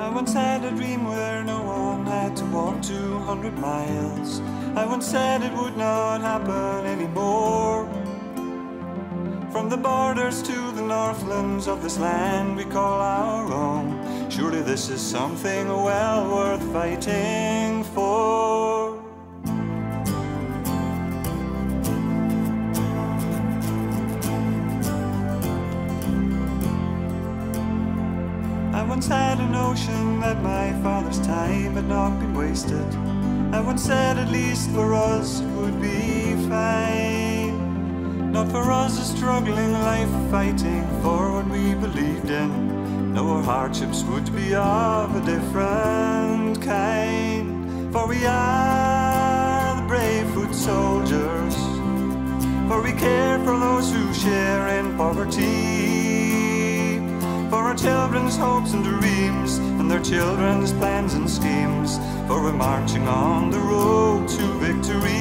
I once had a dream where no one had to walk 200 miles. I once said it would not happen anymore. From the borders to the northlands of this land we call our own. Surely this is something well worth fighting for. I once had a notion that my father's time had not been wasted. I once said at least for us it would be fine. Not for us a struggling life fighting for what we believed in. No, our hardships would be of a different kind. For we are the brave foot soldiers, for we care for those who share in poverty, for our children's hopes and dreams, and their children's plans and schemes, for we're marching on the road to victory.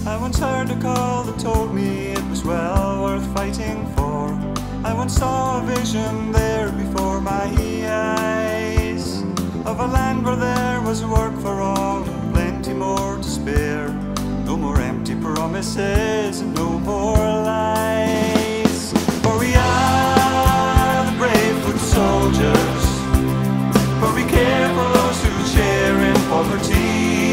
I once heard a call that told me it was well worth fighting for. I once saw a vision there before my eyes, of a land where there was work for all and plenty more to spare. No more empty promises and no more lies. For we are the brave foot soldiers, for we care for those who share in poverty,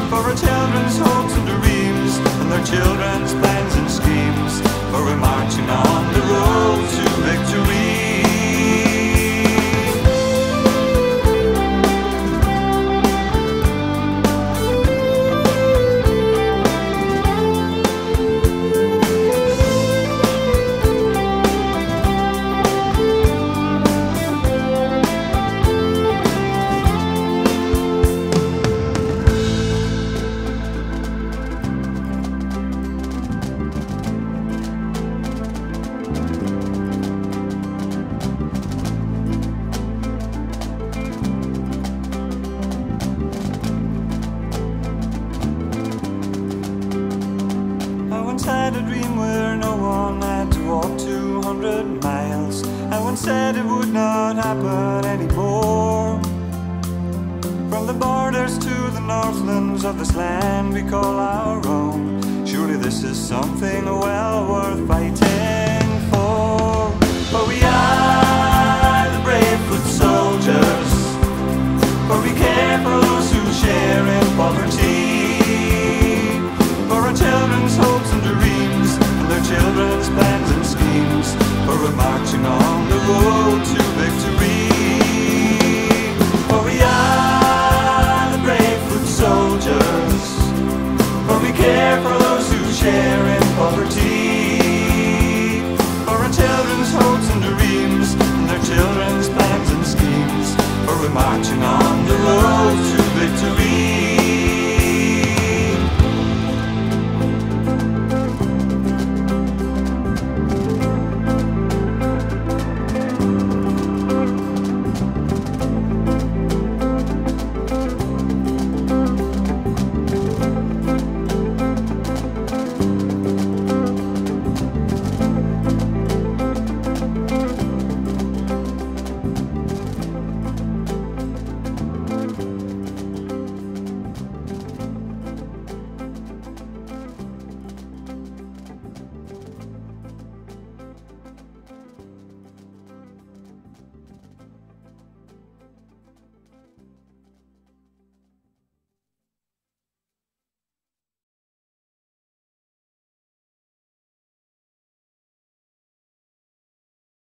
for our children's hopes and dreams, and their children's plans and schemes, for we're marching on the road to victory. I once had a dream where no one had to walk 200 miles. I once said it would not happen anymore. From the borders to the northlands of this land we call our own. Surely this is something well worth fighting for. For we are the brave foot soldiers, for we care for those who share in poverty,